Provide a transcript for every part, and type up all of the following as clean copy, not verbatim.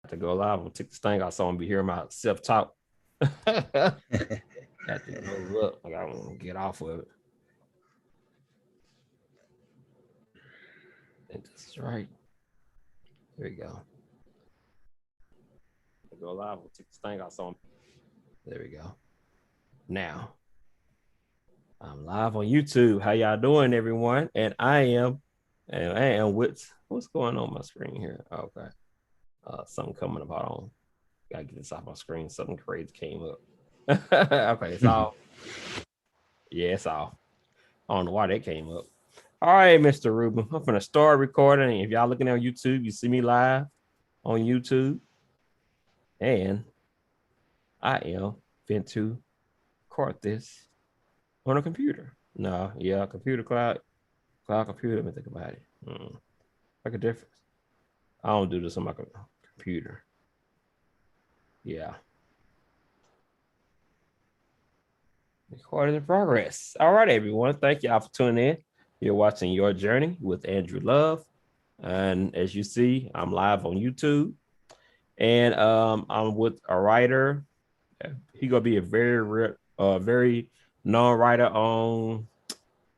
To go live and take this thing out so I won't be hearing my self-talk. Got to go up. Like I want to get off of it. I think this is right. There we go. Go live. We'll take this thing out so there we go. Now I'm live on YouTube. How y'all doing, everyone? And I am with what's going on my screen here. Okay. Something coming up. Hold on. Gotta get this off my screen. Something crazy came up. Okay, it's off. Yeah, it's off. I don't know why that came up. All right, Mr. Ruben. I'm gonna start recording. If y'all looking on YouTube, you see me live on YouTube. And I am going to record this on a computer. No, yeah, computer cloud computer. Let me think about it. Make a difference. I don't do this on my computer. Yeah. Recording in progress. All right, everyone. Thank y'all for tuning in. You're watching Your Journey with Andrew Love. And as you see, I'm live on YouTube. And I'm with a writer. He gonna be a very known writer on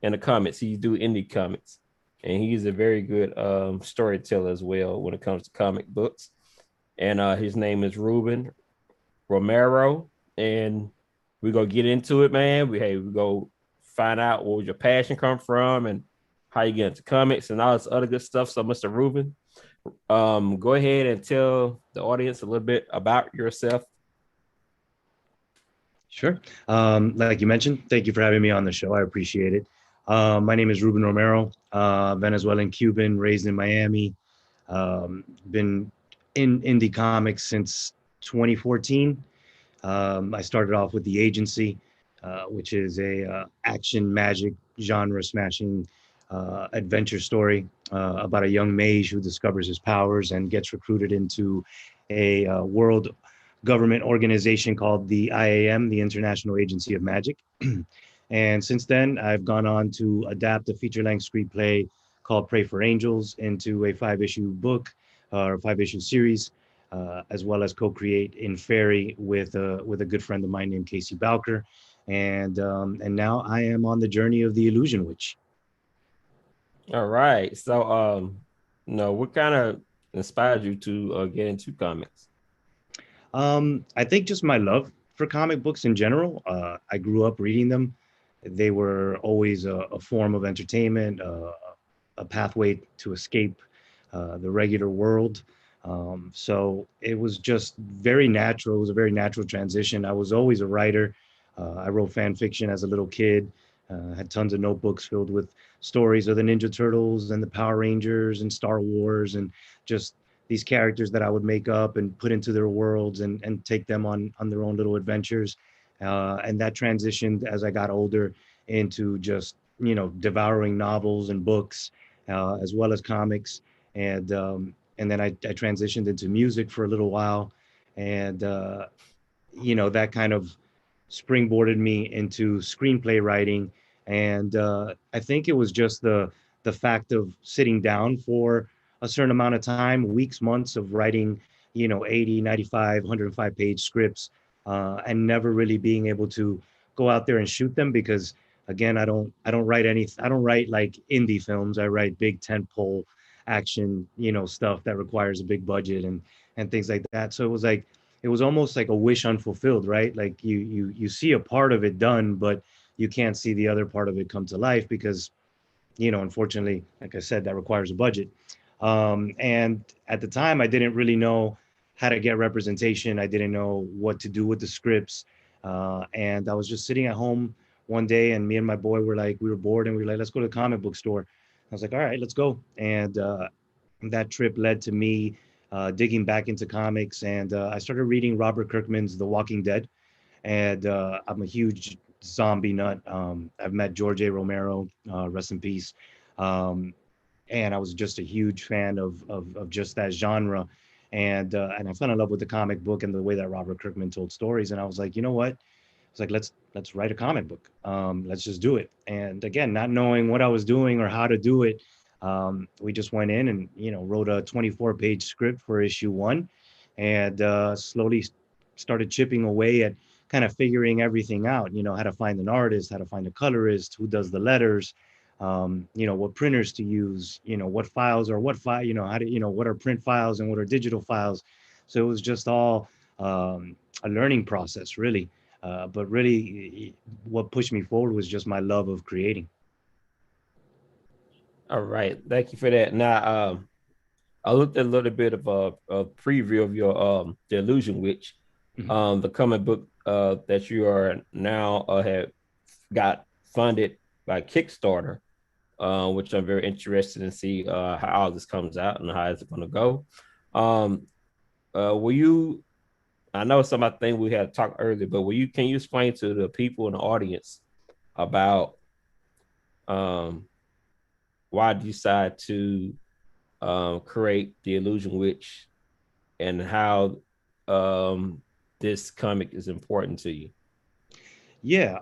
in the comics. He do indie comics. And he's a very good storyteller as well when it comes to comic books. And his name is Ruben Romero. And we're gonna get into it, man. We go find out where your passion come from and how you get into comics and all this other good stuff. So, Mr. Ruben, go ahead and tell the audience a little bit about yourself. Sure. Like you mentioned, thank you for having me on the show. I appreciate it. My name is Ruben Romero, Venezuelan Cuban, raised in Miami. Been in indie comics since 2014. I started off with The Agency, which is a action magic genre smashing adventure story about a young mage who discovers his powers and gets recruited into a world government organization called the IAM, the International Agency of Magic. And since then, I've gone on to adapt a feature-length screenplay called Pray for Angels into a 5-issue book or 5-issue series, as well as co-create in Fairy with a good friend of mine named Casey Bowker. And now I am on the journey of the Illusion Witch. All right. So, what kind of inspired you to get into comics? I think just my love for comic books in general. I grew up reading them. They were always a form of entertainment, a pathway to escape the regular world. So it was just very natural. It was a very natural transition. I was always a writer. I wrote fan fiction as a little kid. Had tons of notebooks filled with stories of the Ninja Turtles and the Power Rangers and Star Wars and just these characters that I would make up and put into their worlds and take them on their own little adventures. And that transitioned as I got older into just, devouring novels and books, as well as comics. And then I transitioned into music for a little while. And, that kind of springboarded me into screenplay writing. And I think it was just the fact of sitting down for a certain amount of time, weeks, months of writing, 80, 95, 105 page scripts, and never really being able to go out there and shoot them because again, I don't write like indie films. I write big tentpole action, stuff that requires a big budget and things like that. So it was almost like a wish unfulfilled, right? Like you see a part of it done, but you can't see the other part of it come to life because unfortunately, like I said, that requires a budget. And at the time, I didn't really know how to get representation. I didn't know what to do with the scripts. And I was just sitting at home one day, and me and my boy we were bored, and we were like, let's go to the comic book store. I was like, all right, let's go. And that trip led to me digging back into comics, and I started reading Robert Kirkman's The Walking Dead. And I'm a huge zombie nut. I've met George A. Romero, rest in peace. Um, and I was just a huge fan of just that genre. And I fell in love with the comic book and the way that Robert Kirkman told stories. And I was like, you know what? It's like let's write a comic book. Let's just do it. And again, not knowing what I was doing or how to do it, we just went in and wrote a 24-page script for issue 1, and slowly started chipping away at kind of figuring everything out, how to find an artist, how to find a colorist, who does the letters, what printers to use, what files are what file, how to, what are print files and what are digital files. So it was just all a learning process, really. But really, what pushed me forward was just my love of creating. All right, thank you for that. Now, I looked at a little bit of a preview of your The Illusion Witch, Mhm. the comic book that you are now have got funded by Kickstarter, which I'm very interested in see how all this comes out and how it's going to go. Um, will you? I know some of the things we had talked earlier, but can you explain to the people in the audience about um, why you decide to create The Illusion Witch and how um, this comic is important to you? Yeah,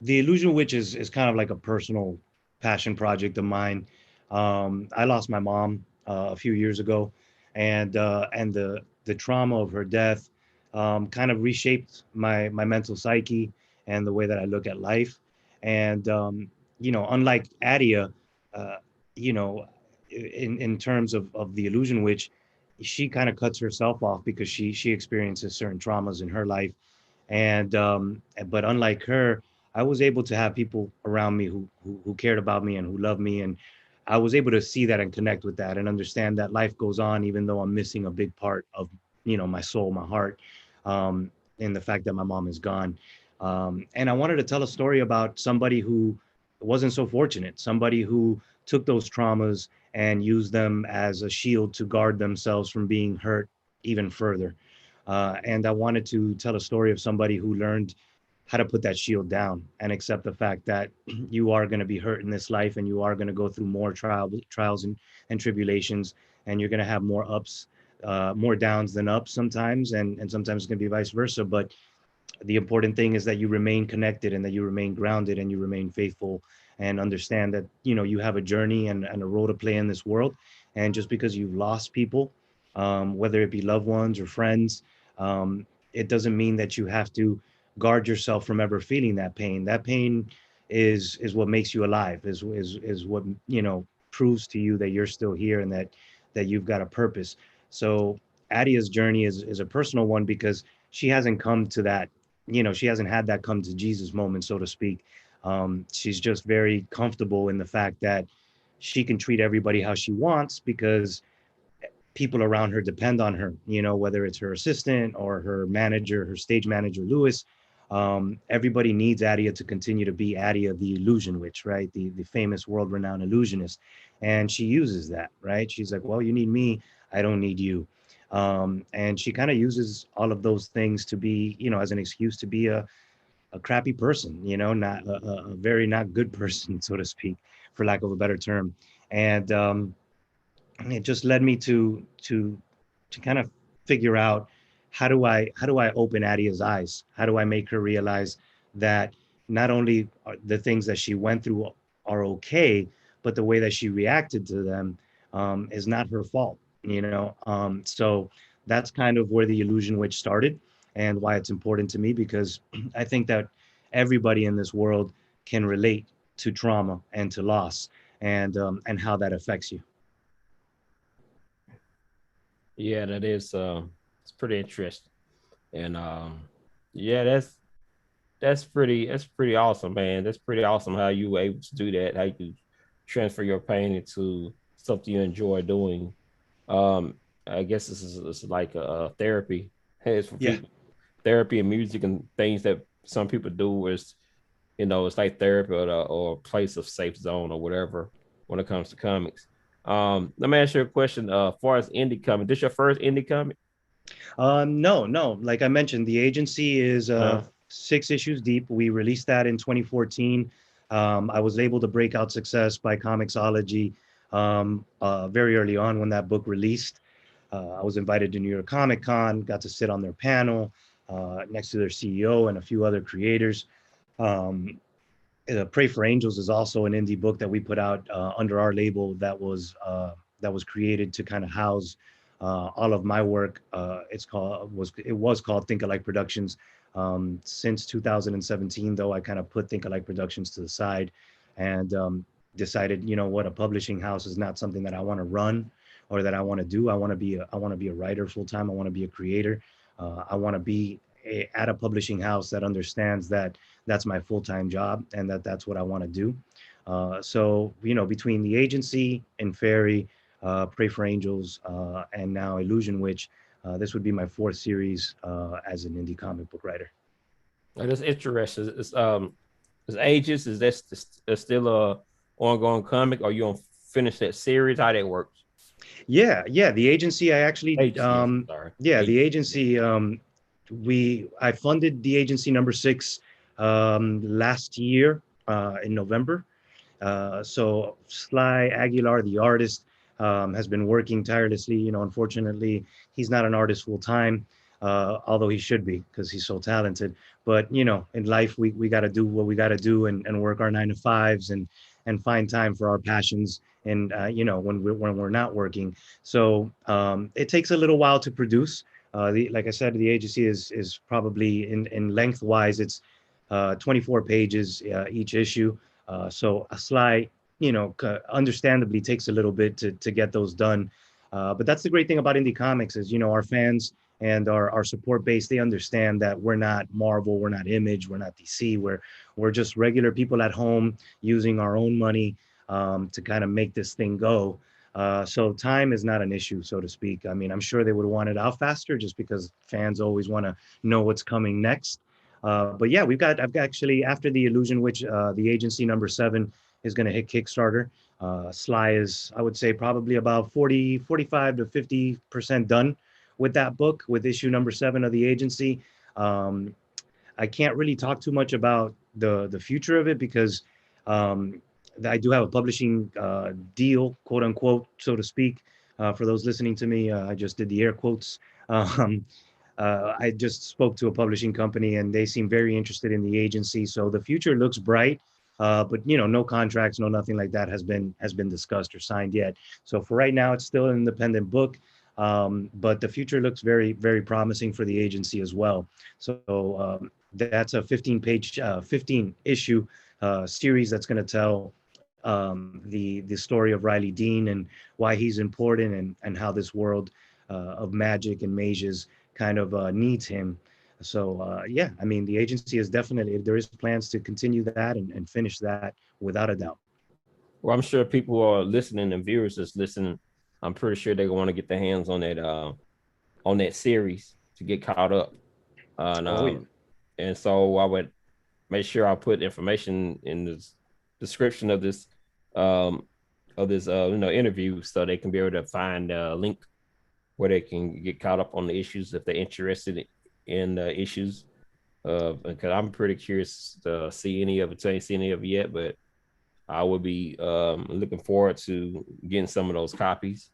the Illusion Witch is kind of like a personal passion project of mine. I lost my mom a few years ago, and the trauma of her death kind of reshaped my mental psyche and the way that I look at life. And unlike Adia, uh, you know, in terms of the Illusion Witch, she kind of cuts herself off because she experiences certain traumas in her life, and but unlike her, I was able to have people around me who cared about me and who loved me, and I was able to see that and connect with that and understand that life goes on even though I'm missing a big part of my soul, my heart, um, and the fact that my mom is gone. And I wanted to tell a story about somebody who wasn't so fortunate, somebody who took those traumas and used them as a shield to guard themselves from being hurt even further. And I wanted to tell a story of somebody who learned how to put that shield down and accept the fact that you are going to be hurt in this life, and you are going to go through more trials and tribulations, and you're going to have more ups, more downs than ups sometimes, and sometimes it's going to be vice versa. But the important thing is that you remain connected and that you remain grounded and you remain faithful and understand that you have a journey and a role to play in this world. And just because you've lost people, whether it be loved ones or friends, um, it doesn't mean that you have to guard yourself from ever feeling that pain. That pain is what makes you alive, is what proves to you that you're still here and that you've got a purpose. So Adia's journey is a personal one because she hasn't come to that, she hasn't had that come to Jesus moment, so to speak. She's just very comfortable in the fact that she can treat everybody how she wants because people around her depend on her, whether it's her assistant or her manager, her stage manager, Lewis. Everybody needs Adia to continue to be Adia, the illusion witch, right? The famous world renowned illusionist. And she uses that, right? She's like, well, you need me. I don't need you. And she kind of uses all of those things to be, as an excuse to be a crappy person, not a very not good person, so to speak, for lack of a better term. And it just led me to kind of figure out how do I open Adia's eyes? How do I make her realize that not only are the things that she went through are okay, but the way that she reacted to them is not her fault. So that's kind of where the illusion witch started, and why it's important to me because I think that everybody in this world can relate to trauma and to loss, and how that affects you. Yeah, that is it's pretty interesting. And yeah, that's pretty awesome, man. That's pretty awesome how you were able to do that, how you transfer your pain into something you enjoy doing. Um, I guess this is like a therapy. Hey, it's for Yeah. people, therapy and music and things that some people do is, it's like therapy or a place of safe zone or whatever when it comes to comics. Let me ask you a question. As far as indie comic, this your first indie comic? No, no. Like I mentioned, the agency is Uh, 6 issues deep. We released that in 2014. I was able to break out success by Comixology very early on when that book released. I was invited to New York Comic Con, got to sit on their panel next to their CEO and a few other creators. Um, Pray for Angels is also an indie book that we put out under our label that was created to kind of house All of my work, it was called Think Alike Productions. Since 2017, though, I kind of put Think Alike Productions to the side, and decided, you know what, a publishing house is not something that I want to run or that I want to do. I want to be a writer full time. I want to be a creator. I want to be at a publishing house that understands that that's my full time job and that that's what I want to do. So, you know, between the agency and Fairy, Pray for Angels, and now Illusion Witch, this would be my fourth series as an indie comic book writer. That's interesting. It's Ages. Is that still a ongoing comic, or you gonna finish that series? How that works? Yeah, yeah. The agency, I actually, Sorry. yeah, the agency. I funded the agency number 6 last year in November. So Sly Aguilar, the artist, has been working tirelessly. You know, unfortunately, he's not an artist full time, although he should be because he's so talented. But you know, in life, we got to do what we got to do and work our 9 to 5s and find time for our passions. And you know, when we're not working, so it takes a little while to produce. Like I said, the agency is probably in lengthwise, it's 24 pages each issue. So a Sly, you know, understandably takes a little bit to get those done. But that's the great thing about indie comics is, you know, our fans and our support base, they understand that we're not Marvel, we're not Image, we're not DC, we're just regular people at home using our own money to kind of make this thing go. So time is not an issue, so to speak. I mean, I'm sure they would want it out faster just because fans always want to know what's coming next. But yeah, I've got actually, after the Illusion Witch, the agency number 7 is going to hit Kickstarter. Sly is, I would say, probably about 45 to 50% done with that book, with issue number 7 of the agency. I can't really talk too much about the future of it because I do have a publishing deal, quote unquote, so to speak. For those listening to me, I just did the air quotes. Um, I just spoke to a publishing company and they seem very interested in the agency. So the future looks bright, but you know, no contracts, no nothing like that has been discussed or signed yet. So for right now, it's still an independent book, but the future looks very, very promising for the agency as well. So that's a 15 issue series that's going to tell the story of Riley Dean and why he's important and how this world of magic and mages kind of needs him. So yeah, I mean, the agency is definitely, there is plans to continue that and finish that without a doubt. Well, I'm sure people who are listening and viewers that's listening, I'm pretty sure they want to get their hands on that series to get caught up. And so I would make sure I put information in the description of this interview so they can be able to find a link where they can get caught up on the issues if they're interested in the issues. Because I'm pretty curious to see any of it. I ain't seen any of it yet, but I would be looking forward to getting some of those copies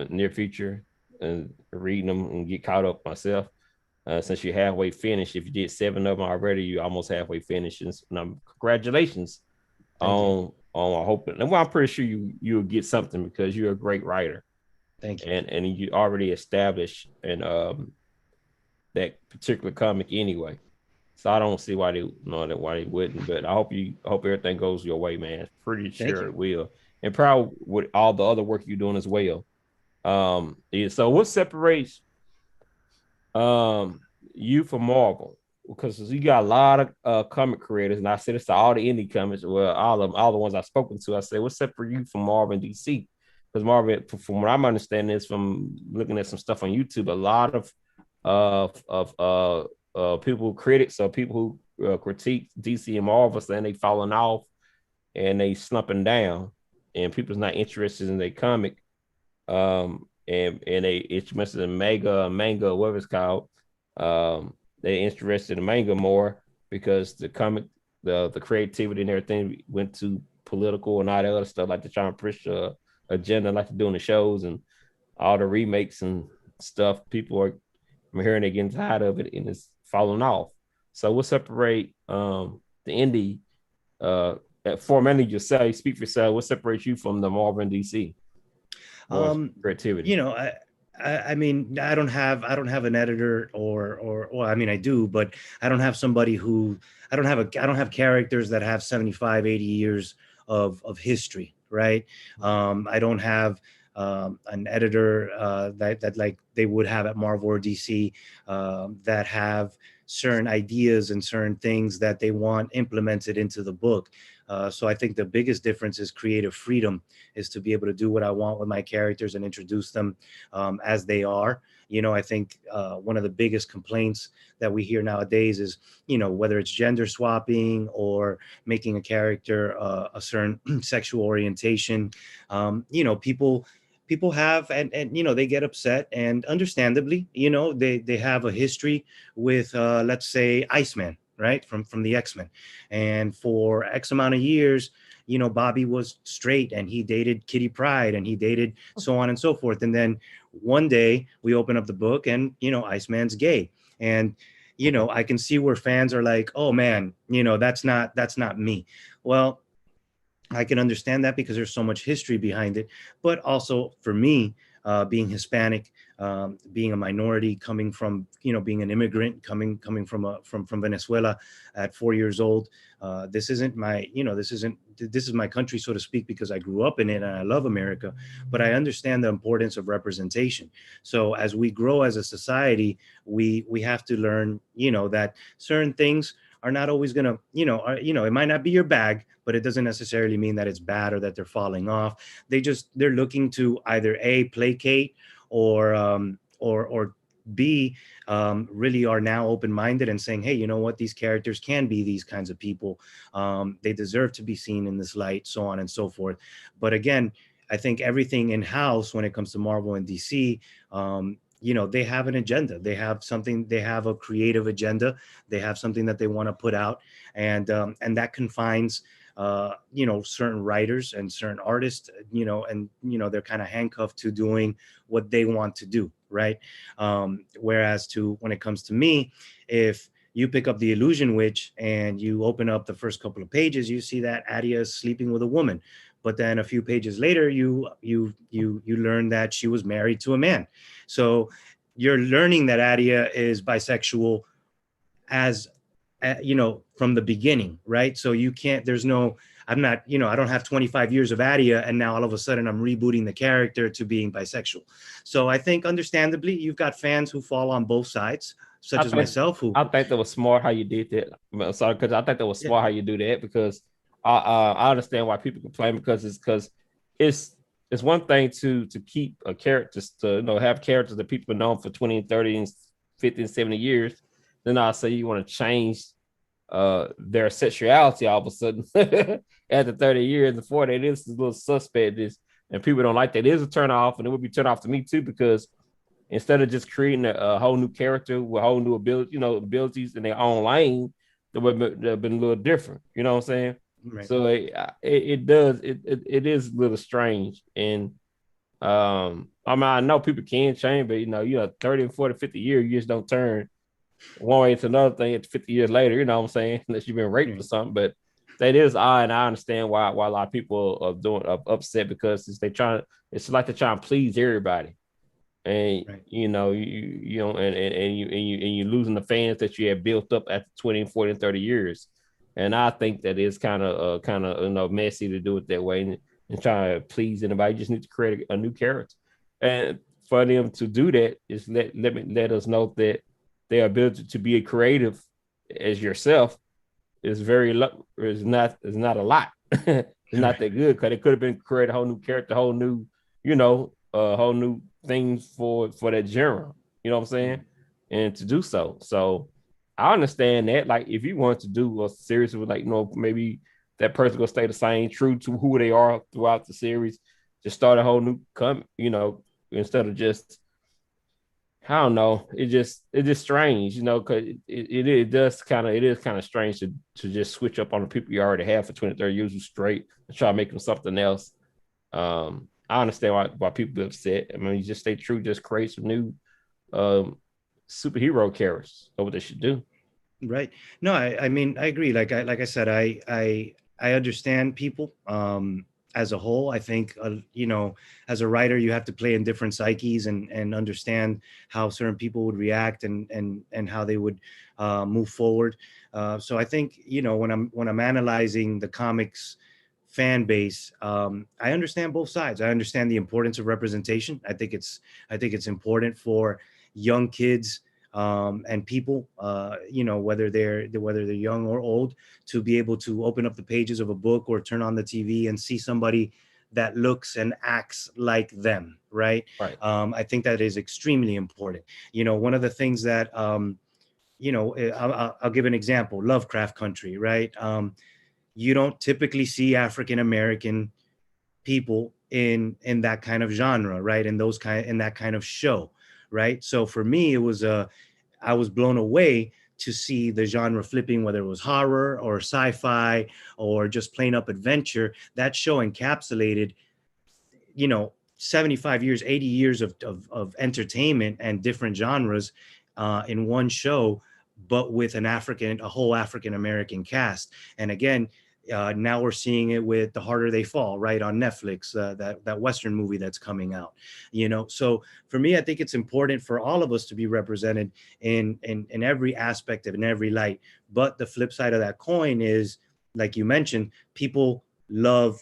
near future and reading them and get caught up myself. Since you're halfway finished, if you did 7 of them already, you're almost halfway finished. And congratulations on hoping. And well, I'm pretty sure you'll get something because you're a great writer. Thank you. And you already established in that particular comic anyway. So I don't see why they wouldn't. But I hope everything goes your way, man. Pretty sure it will. And probably with all the other work you're doing as well. So what separates you from Marvel? Because you got a lot of comic creators, and I said this to all the indie comics, well, all the ones I've spoken to. I say, what separates you from Marvel and DC? Because Marvel, from what I'm understanding, is from looking at some stuff on YouTube, a lot of people, critics or people who critique DC and Marvel saying they falling off and they slumping down, and people's not interested in their comic. And they interested in manga, whatever it's called. They're interested in manga more because the comic, the creativity and everything went to political and all that other stuff, like they're trying to push agenda, like they're doing the shows and all the remakes and stuff. People are, I'm hearing they're getting tired of it and it's falling off. So what separate the indie formerly yourself, speak for yourself, what separates you from the Marvel and DC? Creativity. You know, I mean, I don't have an editor or well, I mean, I do, but I don't have somebody who I don't have characters that have 75, 80 years of history, right? I don't have an editor that like they would have at Marvel or DC that have certain ideas and certain things that they want implemented into the book. So I think the biggest difference is creative freedom, is to be able to do what I want with my characters and introduce them as they are. You know, I think one of the biggest complaints that we hear nowadays is, you know, whether it's gender swapping or making a character a certain sexual orientation, you know, people have and you know they get upset, and understandably, you know, they have a history with let's say Iceman, right, from the X-Men, and for X amount of years, you know, Bobby was straight and he dated Kitty Pryde and he dated so on and so forth. And then one day we open up the book and, you know, Iceman's gay. And, you know, I can see where fans are like, oh man, you know, that's not me. Well, I can understand that because there's so much history behind it. But also for me, being Hispanic, being a minority, coming from, you know, being an immigrant, coming from from Venezuela at 4 years old, this isn't my, you know, this is my country, so to speak, because I grew up in it and I love America. But I understand the importance of representation. So as we grow as a society, we have to learn, you know, that certain things are not always going to, you know, it might not be your bag, but it doesn't necessarily mean that it's bad or that they're falling off. They're looking to either A, placate, or B, really are now open-minded and saying, hey, you know what, these characters can be these kinds of people. They deserve to be seen in this light, so on and so forth. But again, I think everything in-house when it comes to Marvel and DC, you know, they have an agenda. They have something. They have a creative agenda. They have something that they want to put out, and that confines, you know, certain writers and certain artists. You know, and you know they're kind of handcuffed to doing what they want to do, right? Whereas to when it comes to me, if you pick up the Illusion Witch and you open up the first couple of pages, you see that Adia is sleeping with a woman. But then a few pages later, you learn that she was married to a man. So you're learning that Adia is bisexual as you know, from the beginning, right? So you can't, there's no, I'm not, you know, I don't have 25 years of Adia and now all of a sudden I'm rebooting the character to being bisexual. So I think understandably you've got fans who fall on both sides, such as myself, who I think that was smart how you did that. I'm sorry, because I think that was smart how you do that, because I understand why people complain, because it's it's one thing to keep a character, to, you know, have characters that people know for 20 and 30 and 50 and 70 years. Then I'll say you want to change their sexuality all of a sudden after 30 years and 40. It is a little suspect, this, and people don't like that. It is a turn off, and it would be turn off to me too, because instead of just creating a whole new character with whole new ability, you know, abilities in their own lane, that would have been a little different. You know what I'm saying? right. So it is a little strange. And I mean, I know people can change, but you know, 30 and 40, 50 years, you just don't turn one way to another thing at 50 years later, you know what I'm saying? Unless you've been raped or something. But that is odd, and I understand why a lot of people are upset, because it's like they're trying to please everybody. And Right. you know, you know, and you losing the fans that you have built up after 20, 40, and 30 years. And I think that is kind of you know, messy to do it that way, and try to please anybody. You just need to create a new character. And for them to do that is let us know that their ability to be a creative as yourself is is not a lot. It's not that good, because it could have been create a whole new character, whole new, you know, whole new things for that genre. You know what I'm saying? And to do so. So I understand that. Like, if you want to do a series with, like, you know, maybe that person gonna stay the same, true to who they are throughout the series, just start a whole new you know, instead of just, I don't know. It's just strange, you know, because it is kind of strange to just switch up on the people you already have for 20, 30 years straight and try to make them something else. I understand why people are upset. I mean, you just stay true, just create some new um superhero characters. That's what they should do. Right. No, I mean, I agree. Like I said, I understand people. as a whole. I think, as a writer, you have to play in different psyches and understand how certain people would react and how they would move forward. So I think, when I'm analyzing the comics fan base, I understand both sides. I understand the importance of representation. I think it's important for young kids, and people, whether they're young or old, to be able to open up the pages of a book or turn on the TV and see somebody that looks and acts like them, right? Right. I think that is extremely important. One of the things that, I'll give an example: Lovecraft Country, right? You don't typically see African American people in that kind of genre, right? In that kind of show, right? So for me, I was blown away to see the genre flipping, whether it was horror or sci-fi or just plain up adventure. That show encapsulated, 75 years, 80 years of entertainment and different genres in one show, but with a whole African American cast. And again, now we're seeing it with The Harder They Fall, right, on Netflix, that Western movie that's coming out. So for me, I think it's important for all of us to be represented in every aspect of, in every light. But the flip side of that coin is, like you mentioned, people love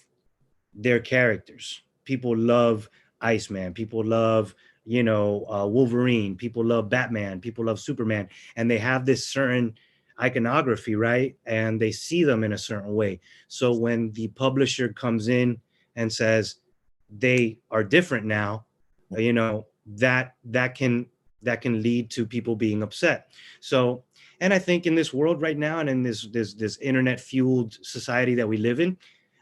their characters. People love Iceman. People love, Wolverine. People love Batman. People love Superman. And they have this certain iconography, right? And they see them in a certain way. So when the publisher comes in and says they are different now, that can lead to people being upset. So, and I think in this world right now, and in this internet fueled society that we live in,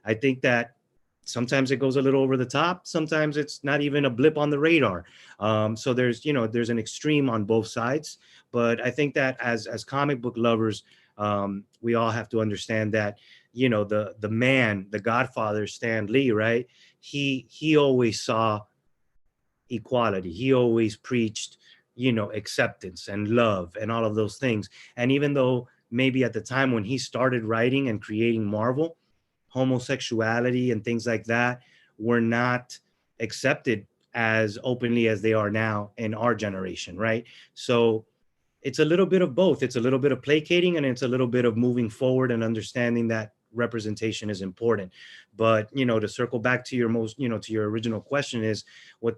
I think that sometimes it goes a little over the top. Sometimes it's not even a blip on the radar. So there's an extreme on both sides. But I think that as comic book lovers, we all have to understand that, the Godfather, Stan Lee, right? He always saw equality. He always preached, acceptance and love and all of those things. And even though maybe at the time when he started writing and creating Marvel, homosexuality and things like that were not accepted as openly as they are now in our generation, right? So it's a little bit of both. It's a little bit of placating, and it's a little bit of moving forward and understanding that representation is important. But, to circle back to to your original question, is what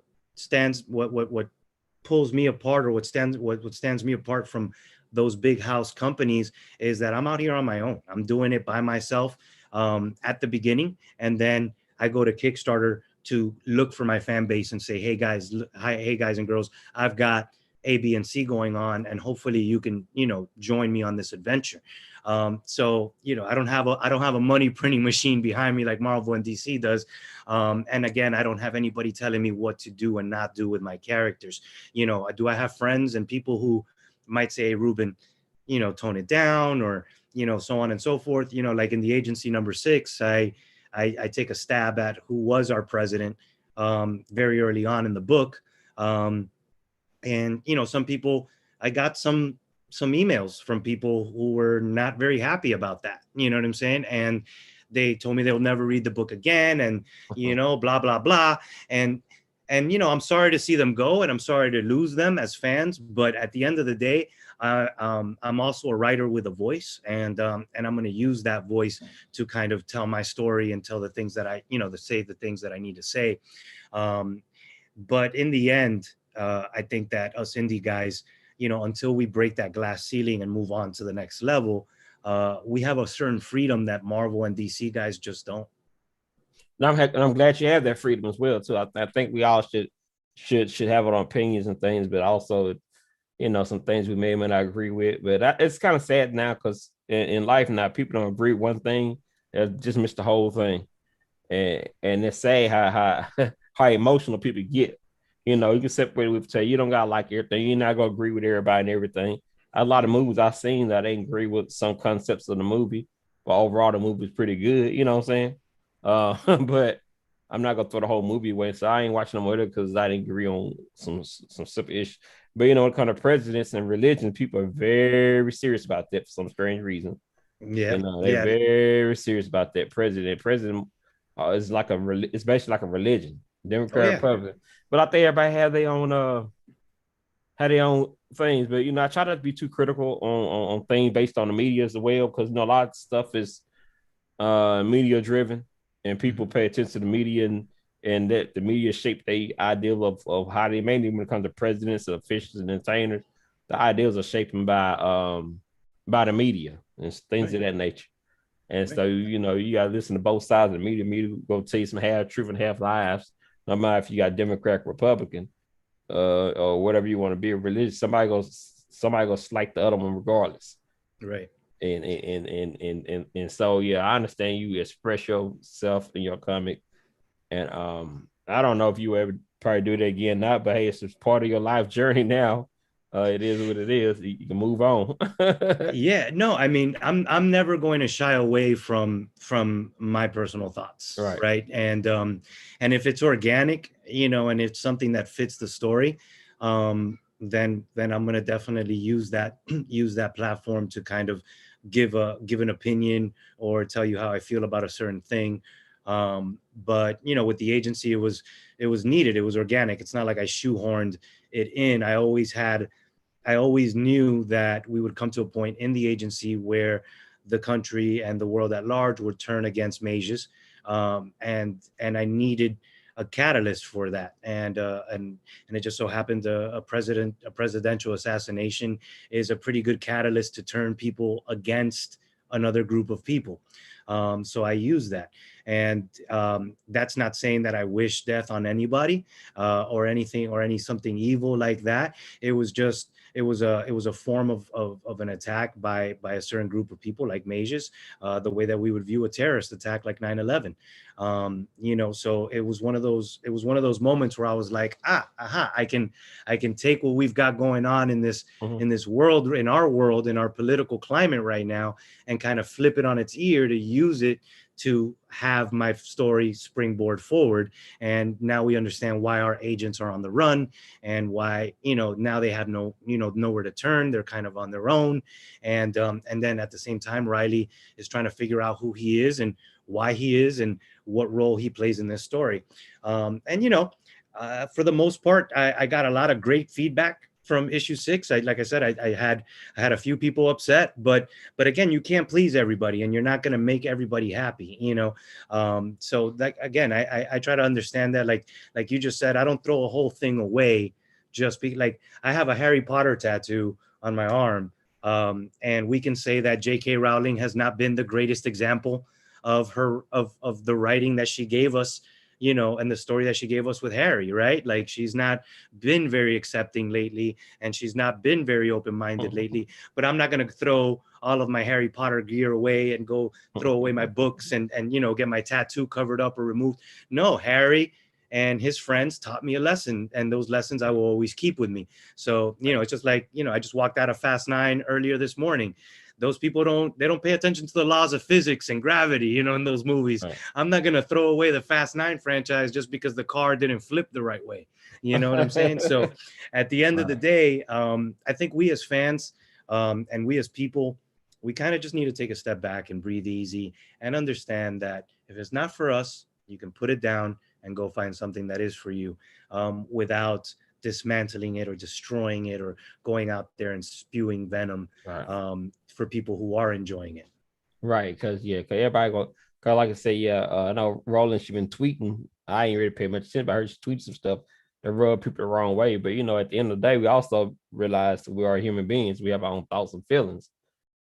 pulls me apart, or what stands me apart from those big house companies, is that I'm out here on my own. I'm doing it by myself at the beginning, and then I go to Kickstarter to look for my fan base and say, hey guys and girls, I've got A, B, and C going on, and hopefully you can, join me on this adventure. So, I don't have a money printing machine behind me like Marvel and DC does. And again, I don't have anybody telling me what to do and not do with my characters. Do I have friends and people who might say, hey, Ruben, tone it down, or, so on and so forth. Like in the agency number 6, I take a stab at who was our president very early on in the book. And, some people, I got some emails from people who were not very happy about that. You know what I'm saying? And they told me they'll never read the book again, and, blah, blah, blah. And, I'm sorry to see them go, and I'm sorry to lose them as fans. But at the end of the day, I'm also a writer with a voice, and I'm going to use that voice to kind of tell my story and tell the things that to say the things that I need to say. But in the end, I think that us indie guys, until we break that glass ceiling and move on to the next level, we have a certain freedom that Marvel and DC guys just don't. And I'm glad you have that freedom as well too. I think we all should have our opinions and things, but also, some things we may or may not agree with. But it's kind of sad now, because in life now, people don't agree with one thing, they just miss the whole thing, and it's sad how how emotional people get. You can separate with say you don't gotta like everything. You're not gonna agree with everybody and everything. A lot of movies I've seen that I didn't agree with some concepts of the movie, but overall the movie is pretty good. You know what I'm saying? But I'm not gonna throw the whole movie away. So I ain't watching them with it because I didn't agree on some simple issues. But when it comes to presidents and religion, people are very serious about that for some strange reason. Yeah, They're very serious about that. President it's like it's basically like a religion, Oh Democrat, yeah. Republican. But I think everybody have their own things. But I try not to be too critical on things based on the media as well, because a lot of stuff is media driven, and people pay attention to the media, and that the media shape their ideal of how they, mainly when it comes to presidents, officials, and entertainers. The ideals are shaped by the media and things Right. of that nature. And Right. so, you got to listen to both sides of the media. Media go tell you some half truth and half lies. No matter if you got Democrat, Republican, or whatever you want to be, religious. Somebody goes slight the other one regardless. Right. And so, yeah, I understand you express yourself in your comic, and I don't know if you ever probably do that again, not, but hey, it's just part of your life journey now. It is what it is. You can move on. Yeah, no, I mean, I'm never going to shy away from my personal thoughts, Right. right? And if it's organic, and it's something that fits the story, then I'm going to definitely use that use that platform to kind of give an opinion or tell you how I feel about a certain thing. But with the agency, it was needed. It was organic. It's not like I shoehorned it in. I always knew that we would come to a point in the agency where the country and the world at large would turn against Mages, and I needed a catalyst for that. And it just so happened a presidential assassination is a pretty good catalyst to turn people against another group of people. So I use that, and that's not saying that I wish death on anybody or anything or something evil like that. It was a form of an attack by a certain group of people like Mages, the way that we would view a terrorist attack like 9/11. So it was one of those moments where I was like, aha, I can take what we've got going on in this world, in our political climate right now, and kind of flip it on its ear to use it to have my story springboard forward. And now we understand why our agents are on the run, and why now they have nowhere to turn. They're kind of on their own. And then at the same time, Riley is trying to figure out who he is and why he is and what role he plays in this story. And for the most part, I got a lot of great feedback from issue 6. Like I said, I had a few people upset, but again, you can't please everybody, and you're not going to make everybody happy, so that, again, I try to understand that, like you just said, I don't throw a whole thing away. Just be like, I have a Harry Potter tattoo on my arm, and we can say that J.K. Rowling has not been the greatest example of the writing that she gave us, and the story that she gave us with Harry, right? Like, she's not been very accepting lately, and she's not been very open-minded lately. But I'm not going to throw all of my Harry Potter gear away and go throw away my books and get my tattoo covered up or removed. No, Harry and his friends taught me a lesson, and those lessons I will always keep with me. So, it's just like, I just walked out of Fast 9 earlier this morning. Those people don't pay attention to the laws of physics and gravity, in those movies. Right. I'm not going to throw away the Fast 9 franchise just because the car didn't flip the right way. You know what I'm saying? So at the end of the day, I think we as fans, and we as people, we kind of just need to take a step back and breathe easy and understand that if it's not for us, you can put it down and go find something that is for you, without dismantling it or destroying it or going out there and spewing venom, for people who are enjoying it. Right, because everybody go, cause like I say, I know Roland, she been tweeting. I ain't really pay much attention, but I heard she tweet some stuff that rub people the wrong way. But at the end of the day, we also realize that we are human beings. We have our own thoughts and feelings.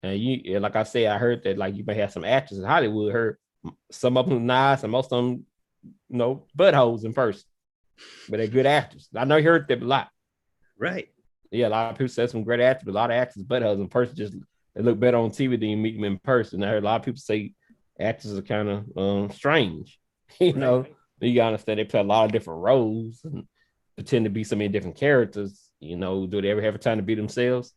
And like I say, I heard that like you may have some actors in Hollywood. Heard some of them nice, and most of them, buttholes in person, but they're good actors. I know you heard that a lot. Right. Yeah, a lot of people said some great actors, but a lot of actors buttholes in person. Just they look better on TV than you meet them in person. I heard a lot of people say actors are kind of strange. You gotta understand they play a lot of different roles and pretend to be so many different characters. Do they ever have a time to be themselves?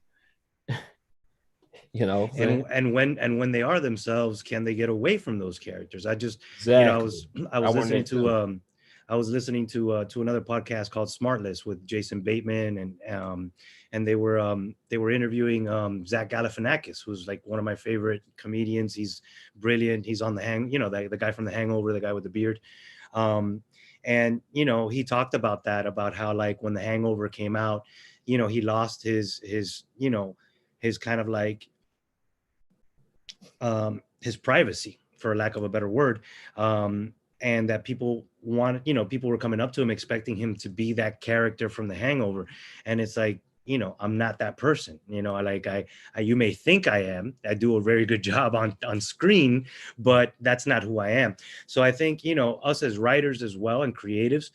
And when they are themselves, can they get away from those characters? I just, exactly. I was listening to I was listening to another podcast called Smartless with Jason Bateman, and they were interviewing Zach Galifianakis, who's like one of my favorite comedians. He's brilliant. He's on the guy from The Hangover, the guy with the beard. And he talked about that, about how like when The Hangover came out, he lost his his kind of like his privacy, for lack of a better word. And that people were coming up to him expecting him to be that character from The Hangover. And it's like, I'm not that person. I you may think I am. I do a very good job on screen, but that's not who I am. So I think, us as writers as well and creatives,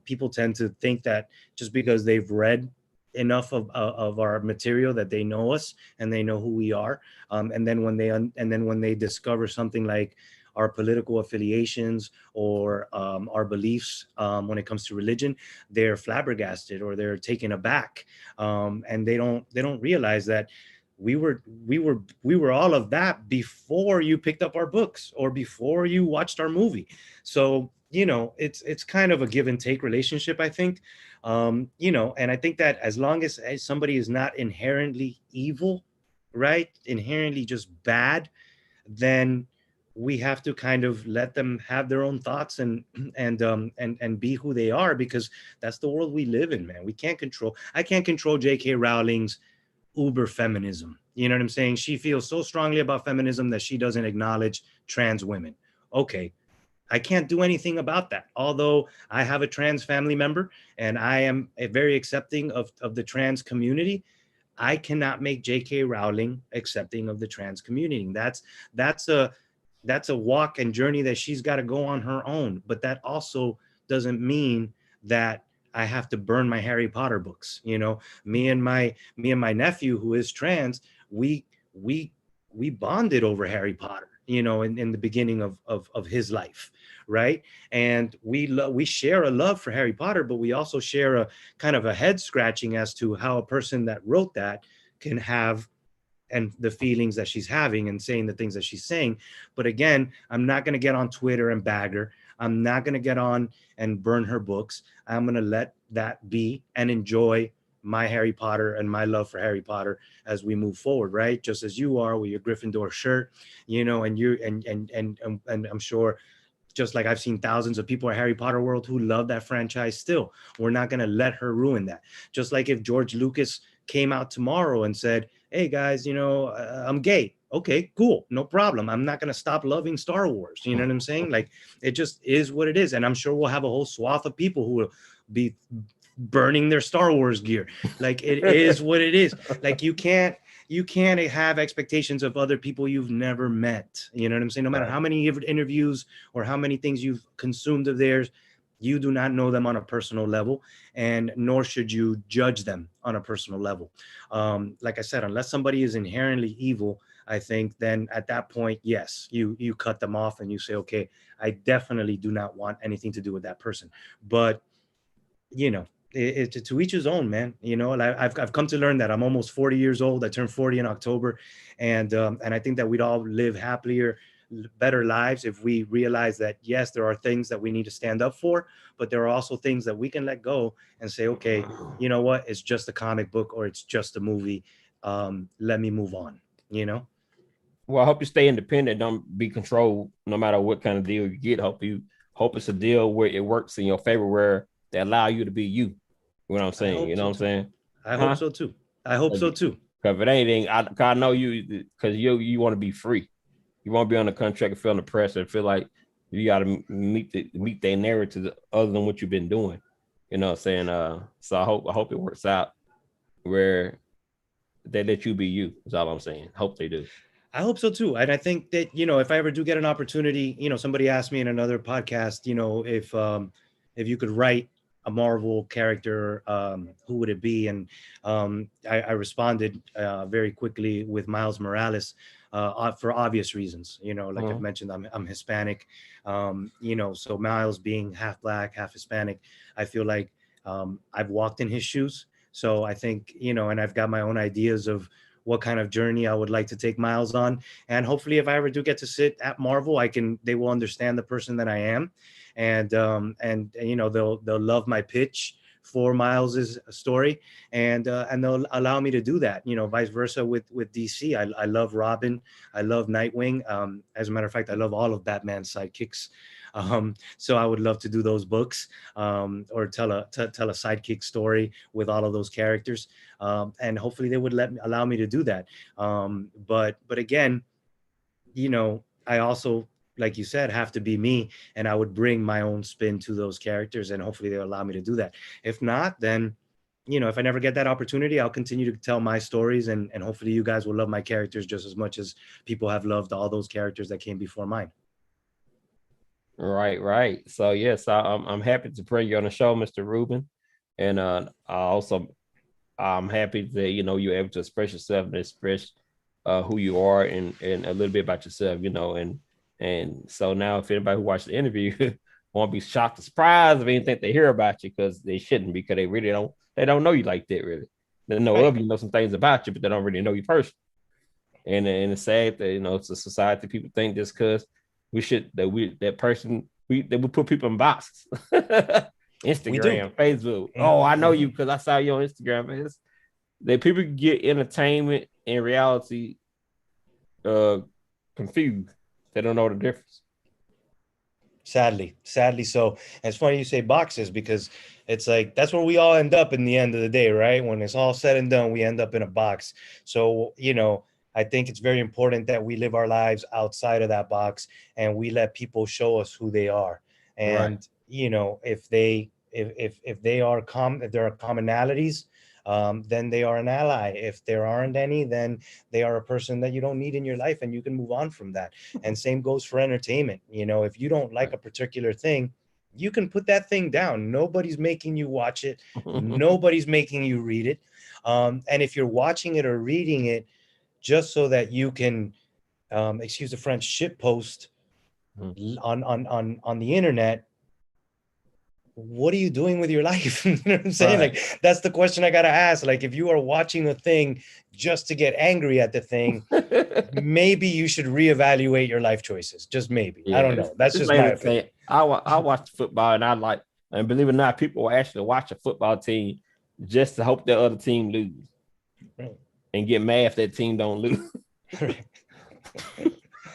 people tend to think that just because they've read enough of our material that they know us and they know who we are. And then when they discover something like our political affiliations or our beliefs when it comes to religion, they're flabbergasted or they're taken aback, and they don't realize that we were all of that before you picked up our books or before you watched our movie. So it's kind of a give and take relationship, I think. And I think that as long as somebody is not inherently evil, right, inherently just bad, then we have to kind of let them have their own thoughts and be who they are, because that's the world we live in, man. I can't control J.K. Rowling's uber feminism. You know what I'm saying? She feels so strongly about feminism that she doesn't acknowledge trans women. Okay, I can't do anything about that. Although I have a trans family member and I am very accepting of the trans community, I cannot make J.K. Rowling accepting of the trans community. That's a walk and journey that she's got to go on her own. But that also doesn't mean that I have to burn my Harry Potter books. Me and my nephew, who is trans, we bonded over Harry Potter, in the beginning of his life, right? And we share a love for Harry Potter, but we also share a kind of a head scratching as to how a person that wrote that can have, and the feelings that she's having and saying the things that she's saying. But again, I'm not going to get on Twitter and bag her. I'm not going to get on and burn her books. I'm going to let that be and enjoy my Harry Potter and my love for Harry Potter as we move forward, right? Just as you are with your Gryffindor shirt, and you and I'm sure, just like I've seen thousands of people in Harry Potter world who love that franchise still. We're not going to let her ruin that. Just like if George Lucas came out tomorrow and said, hey guys, I'm gay. Okay, cool. No problem. I'm not going to stop loving Star Wars. You know what I'm saying? Like, it just is what it is. And I'm sure we'll have a whole swath of people who will be burning their Star Wars gear. Like, it is what it is. Like, you can't have expectations of other people you've never met. You know what I'm saying? No matter how many interviews or how many things you've consumed of theirs, you do not know them on a personal level, and nor should you judge them on a personal level. Like I said, unless somebody is inherently evil, I think then at that point, yes, you cut them off and you say, okay, I definitely do not want anything to do with that person. But, to each his own, man. And I've come to learn that I'm almost 40 years old. I turned 40 in October. And I think that we'd all live happier, better lives if we realize that, yes, there are things that we need to stand up for, but there are also things that we can let go and say, okay, you know what? It's just a comic book or it's just a movie. Let me move on, Well, I hope you stay independent. Don't be controlled no matter what kind of deal you get. Hope it's a deal where it works in your favor, where they allow you to be you. You know what I'm saying? You know what I'm saying? I hope so too. I hope so too. Because if it ain't, I know you, because you want to be free. You won't be on the contract and feel the pressure and feel like you got to meet their narrative other than what you've been doing. You know what I'm saying? So I hope it works out where they let you be you. Is all I'm saying. Hope they do. I hope so too. And I think that, if I ever do get an opportunity, somebody asked me in another podcast, if you could write a Marvel character, who would it be? And I responded very quickly with Miles Morales, for obvious reasons. Like I've mentioned, I'm Hispanic, so Miles being half Black, half Hispanic, I feel like I've walked in his shoes. So I think, and I've got my own ideas of what kind of journey I would like to take Miles on. And hopefully if I ever do get to sit at Marvel, they will understand the person that I am. And you know, they'll love my pitch for Miles's story, and they'll allow me to do that. You know, vice versa with DC. I love Robin, I love Nightwing. As a matter of fact, I love all of Batman's sidekicks. So I would love to do those books, or tell a sidekick story with all of those characters, and hopefully they would allow me to do that. But again, you know, I also, like you said, have to be me, and I would bring my own spin to those characters, and hopefully they'll allow me to do that. If not, then, you know, if I never get that opportunity, I'll continue to tell my stories, and hopefully you guys will love my characters just as much as people have loved all those characters that came before mine. Right. So yes, I'm happy to bring you on the show, Mr. Ruben, and I'm happy that, you know, you're able to express yourself and express who you are, and a little bit about yourself, you know, and so now if anybody who watched the interview won't be shocked or surprised if anything they hear about you, because they shouldn't, because they really don't know you like that, really. They know of you, know some things about you, but they don't really know you personally. And it's sad that, you know, it's a society, people think just because they would put people in boxes. Instagram, Facebook. Oh, I know you because I saw you on Instagram. It's that people get entertainment and reality confused. They don't know the difference. Sadly so. And it's funny you say boxes, because it's like that's where we all end up in the end of the day, right? When it's all said and done, we end up in a box. So, you know, I think it's very important that we live our lives outside of that box, and we let people show us who they are. And Right. you know, if there are commonalities, then they are an ally. If there aren't any, then they are a person that you don't need in your life, and you can move on from that. And same goes for entertainment. You know, if you don't like a particular thing, you can put that thing down. Nobody's making you watch it. Nobody's making you read it. And if you're watching it or reading it just so that you can, excuse the French, shit post on the internet, what are you doing with your life? You know what I'm saying? Right. Like, that's the question I gotta ask. Like, if you are watching a thing just to get angry at the thing, maybe you should reevaluate your life choices. Just maybe. Yeah, I don't know. That's just my opinion. I watch football, and believe it or not, people will actually watch a football team just to hope the other team lose, Right. and get mad if that team don't lose. Right.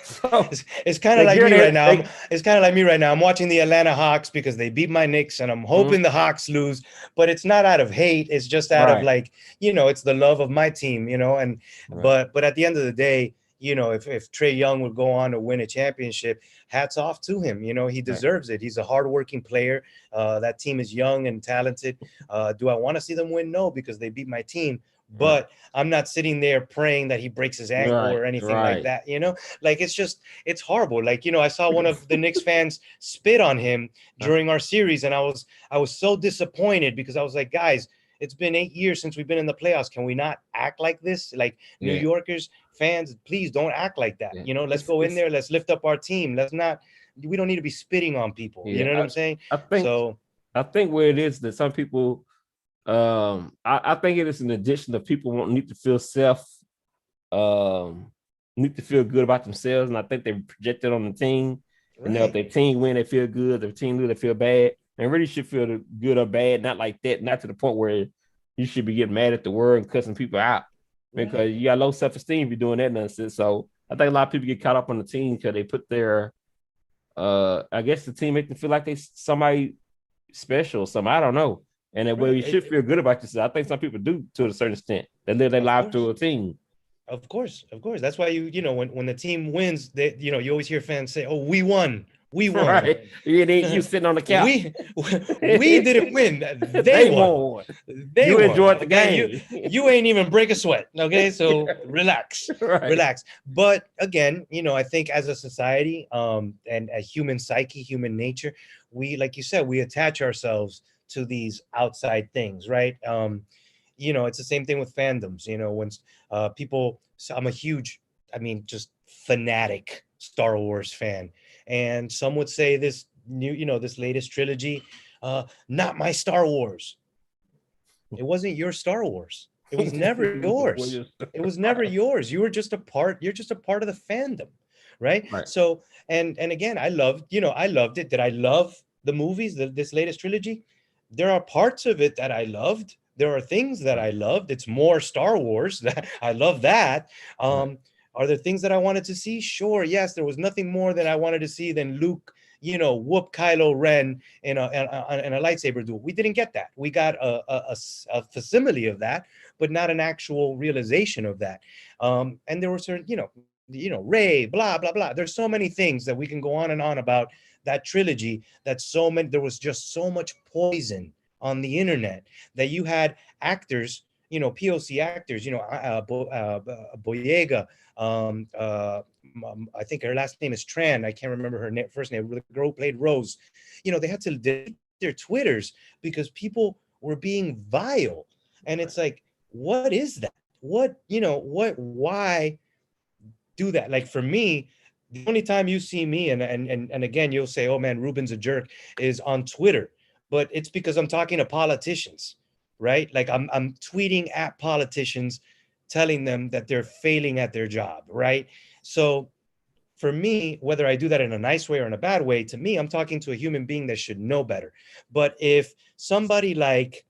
So it's kind of like me right now. It's kind of like me right now. I'm watching the Atlanta Hawks because they beat my Knicks, and I'm hoping the Hawks lose. But it's not out of hate. It's just out of, like, you know, it's the love of my team, you know. And but at the end of the day, you know, if Trae Young would go on to win a championship, hats off to him. You know, he deserves it. He's a hardworking player. That team is young and talented. Do I want to see them win? No, because they beat my team. But I'm not sitting there praying that he breaks his ankle or anything like that, you know? Like, it's horrible. Like, you know, I saw one of the Knicks fans spit on him during our series, and I was so disappointed, because I was like, guys, it's been 8 years since we've been in the playoffs. Can we not act like this? Like, New Yorkers, fans, please don't act like that. You know, let's go in there. Let's lift up our team. We don't need to be spitting on people. You know what I'm saying? I think where it is that some people, I think it is an addition of people need to feel need to feel good about themselves, and I think they project it on the team. And if their team win, they feel good. If their team lose, they feel bad. And really should feel good or bad, not like that, not to the point where you should be getting mad at the world and cussing people out, because you got low self-esteem if you're doing that nonsense. So I think a lot of people get caught up on the team because they put their, I guess the team make them feel like they somebody special or something. I don't know. And that way you should feel good about yourself. I think some people do to a certain extent. They live their life through a team. Of course. That's why you know, when the team wins, they, you know, you always hear fans say, "Oh, we won." Right. You sitting on the couch. we didn't win. They won. You enjoyed the game. You ain't even break a sweat. Okay, so relax. Relax. But again, you know, I think as a society, and a human psyche, human nature, we, like you said, we attach ourselves to these outside things, right? You know, it's the same thing with fandoms. You know, when people, so I'm a huge, just fanatic Star Wars fan, and some would say this this latest trilogy, not my Star Wars. It wasn't your Star Wars. It was never yours. It was never yours. You were just a part. You're just a part of the fandom, right? Right. So, and again, I loved it. Did I love the movies, this latest trilogy? There are parts of it that I loved. There are things that I loved. It's more Star Wars. I love that. Are there things that I wanted to see? Sure. Yes. There was nothing more that I wanted to see than Luke, whoop Kylo Ren in a lightsaber duel. We didn't get that. We got a facsimile of that, but not an actual realization of that. And there were certain, Rey, blah, blah, blah. There's so many things that we can go on and on about that trilogy. There was just so much poison on the internet that you had actors, POC actors, Boyega, I think her last name is Tran. I can't remember her first name. The girl who played Rose. They had to delete their Twitters because people were being vile. And it's like, what is that? Why do that? Like, for me, the only time you see me, and again, you'll say, oh man, Ruben's a jerk, is on Twitter. But it's because I'm talking to politicians, right? Like I'm tweeting at politicians, telling them that they're failing at their job, right? So for me, whether I do that in a nice way or in a bad way, to me, I'm talking to a human being that should know better. But if somebody like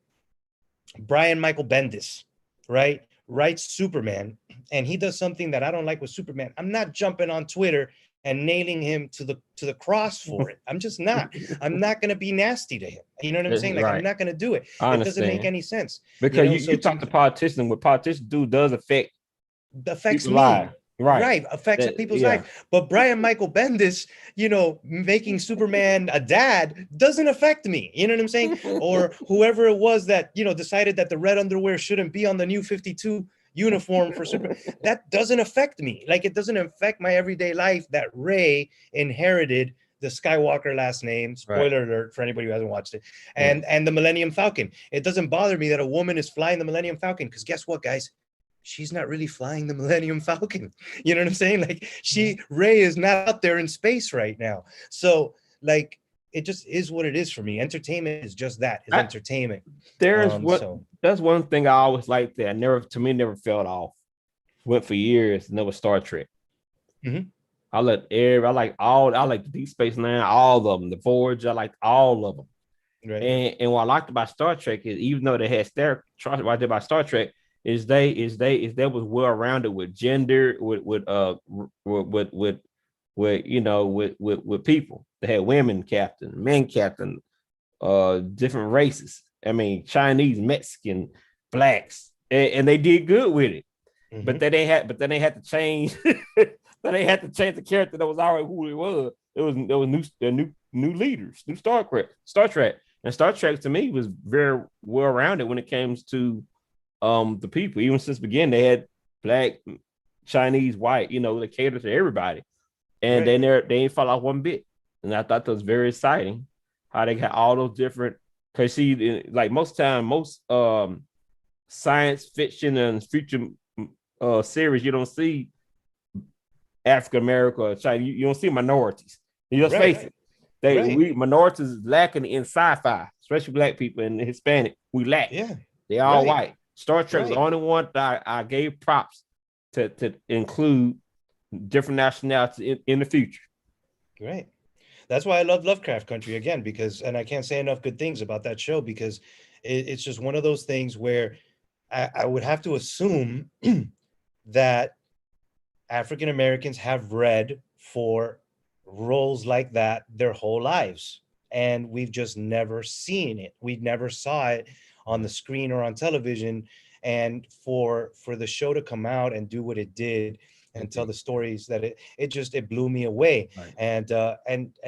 Brian Michael Bendis, right, writes Superman, and he does something that I don't like with Superman, I'm not jumping on Twitter and nailing him to the cross for it. I'm just not. I'm not going to be nasty to him. You know what I'm saying? Like, I'm not going to do it. It doesn't make any sense. Because you talk to politicians, what politicians do does affects me. Life. Right. Affects people's life. But Brian Michael Bendis, making Superman a dad doesn't affect me. You know what I'm saying? Or whoever it was that, decided that the red underwear shouldn't be on the new 52 uniform for Superman. That doesn't affect me. Like, it doesn't affect my everyday life that Rey inherited the Skywalker last name. Spoiler alert for anybody who hasn't watched it. And the Millennium Falcon. It doesn't bother me that a woman is flying the Millennium Falcon, because guess what, guys? She's not really flying the Millennium Falcon. You know what I'm saying? Like, Rey is not out there in space right now. So, like, it just is what it is for me. Entertainment is just that. It's entertainment. That's one thing I always liked that never felt off. Went for years, and that was Star Trek. Mm-hmm. I like Deep Space Nine, all of them, the Forge, I liked all of them. Right. And what I liked about Star Trek is, even though they had what I did about Star Trek is they was well rounded with gender, with people. They had women captain, men captain, different races. I mean, Chinese, Mexican, blacks, and they did good with it. Mm-hmm. But then they had to change. They had to change the character that was already who it was. There was new leaders, new Star Trek, and Star Trek to me was very well rounded when it comes to the people. Even since the beginning, they had black, Chinese, white. They catered to everybody, and they ain't fall off one bit. And I thought that was very exciting how they got all those different. Because see, like most science fiction and future series, you don't see African American or China. You don't see minorities. You just face it. We minorities lacking in sci-fi, especially black people and Hispanic. We lack. Yeah, they all white. Star Trek was the only one that I gave props to include different nationalities in the future. Great. That's why I love Lovecraft Country again, and I can't say enough good things about that show, because it's just one of those things where I would have to assume that African Americans have read for roles like that their whole lives, and we've just never seen it. We never saw it on the screen or on television, and for the show to come out and do what it did and tell the stories that it blew me away. Right. And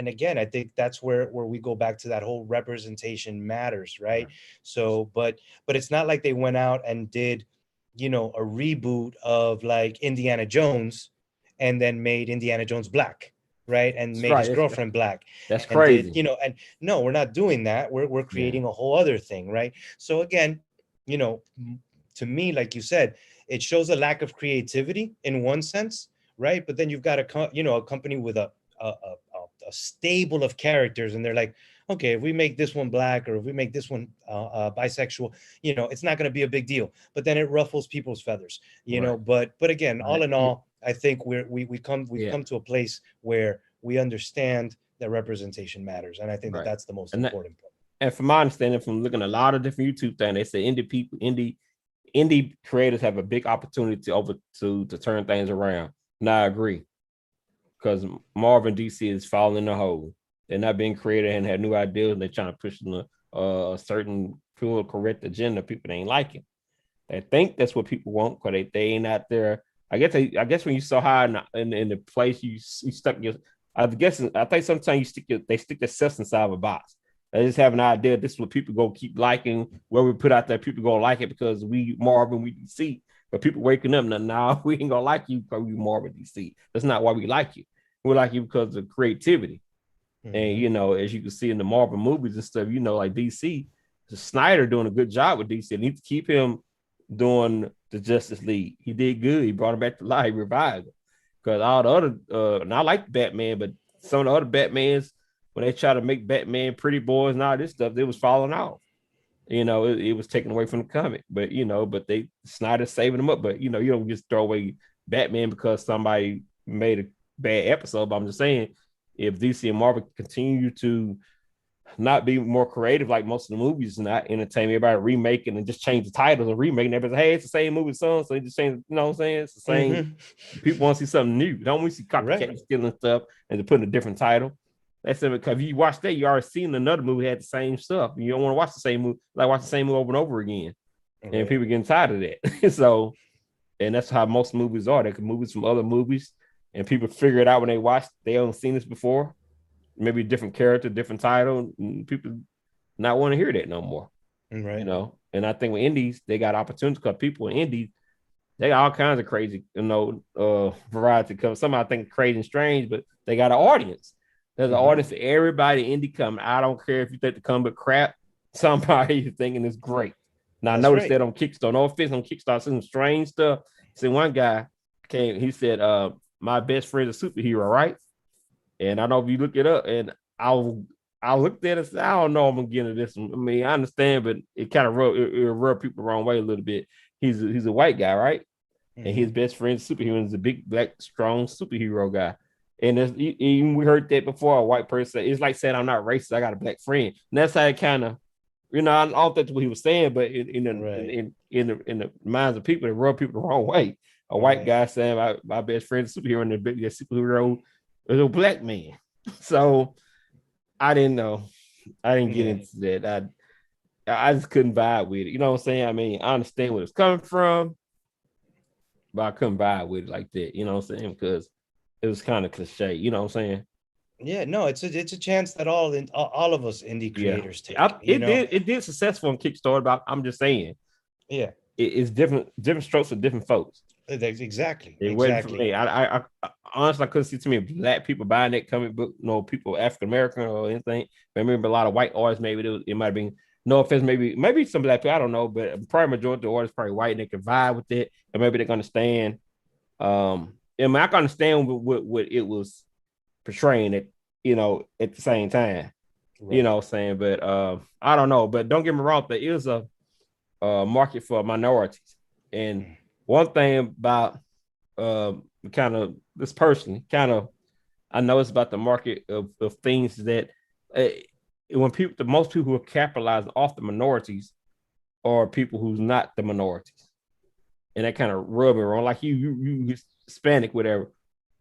again, I think that's where we go back to that whole representation matters, right? So, but it's not like they went out and did, a reboot of like Indiana Jones and then made Indiana Jones black, right? And made his girlfriend black. That's crazy. And no, we're not doing that. We're creating a whole other thing, right? So again, to me, like you said, it shows a lack of creativity in one sense, right? But then you've got a company with a stable of characters, and they're like, okay, if we make this one black or if we make this one bisexual, it's not going to be a big deal. But then it ruffles people's feathers, Right. But again, all in Yeah. all, I think we've come to a place where we understand that representation matters, and I think that Right. that's the most And important part. and from my understanding, from looking at a lot of different YouTube things, they say indie creators have a big opportunity to turn things around. And I agree, because Marvel and DC is falling in the hole. They're not being creative and have new ideas. And they're trying to push a certain pure correct agenda people ain't liking. They think that's what people want because they ain't out there. I guess when you so high in the place you stuck your. I think sometimes they stick themselves inside of a box. They just have an idea. This is what people go keep liking. Where we put out there, people gonna like it because we Marvel, we DC. But people waking up now, we ain't gonna like you because we Marvel DC. That's not why we like you. We like you because of creativity. And as you can see in the Marvel movies and stuff, like DC, Snyder doing a good job with DC. They need to keep him doing the Justice League. He did good. He brought him back to life, revived him. Because all the other, and I like Batman, but some of the other Batmans, when they try to make Batman pretty boys and all this stuff, they was falling off. It was taken away from the comic. But they Snyder saving them up. But you don't just throw away Batman because somebody made a bad episode. But I'm just saying, if DC and Marvel continue to not be more creative like most of the movies, not entertain everybody remaking and just change the titles and remaking everybody. Hey, it's the same movie song, so they just change. You know what I'm saying? It's the same. People want to see something new. Don't want to see copycat stealing stuff and to put in a different title. That's it. Because if you watch that, you already seen another movie had the same stuff. You don't want to watch the same movie, like watch the same movie over and over again. And people getting tired of that. So, and that's how most movies are. They can movies from other movies, and people figure it out when they watch. They haven't seen this before. Maybe a different character, different title, and people not want to hear that no more. Right. And I think with indies, they got opportunities because people in indies, they got all kinds of crazy, variety. Because some I think crazy and strange, but they got an audience. There's an audience for everybody indie coming. I don't care if you think the comic crap, somebody thinking it's great. Now I noticed that on Kickstarter. No offense on Kickstarter, some strange stuff. See, one guy came, he said, my best friend is a superhero, right? And I don't know if you look it up, and I looked at it and said, I don't know if I'm getting this. I mean, I understand, but it kind of rub people the wrong way a little bit. He's a white guy, right? And his best friend's superhero is a big, black, strong superhero guy. And even we heard that before. A white person, it's like saying I'm not racist. I got a black friend, and that's how it kind of, I don't think that's what he was saying, but in the minds of people, it rub people the wrong way. A white guy saying my best friend is a superhero, and the big superhero is a black man. So I didn't know. I didn't get into that. I just couldn't vibe with it. You know what I'm saying? I mean, I understand where it's coming from, but I couldn't vibe with it like that. You know what I'm saying? Because it was kind of cliche. You know what I'm saying? Yeah, no, it's a chance that all of us indie creators take. It did successful on Kickstarter, but I'm just saying. Yeah. It's different strokes for different folks. Exactly. It wasn't for me. I honestly I couldn't see too many black people buying that comic book. No people African American or anything. I remember a lot of white artists. Maybe it might have been, no offense. Maybe some black people. I don't know, but probably majority of the artists probably white and they can vibe with it, and maybe they can understand. I mean, I can understand what it was portraying at at the same time. Right. You know what I'm saying? But I don't know. But don't get me wrong, there is a market for minorities. And one thing about kind of this person, I know it's about the market of things that most people who are capitalizing off the minorities are people who's not the minorities. And that kind of rub me wrong. Like you Hispanic, whatever.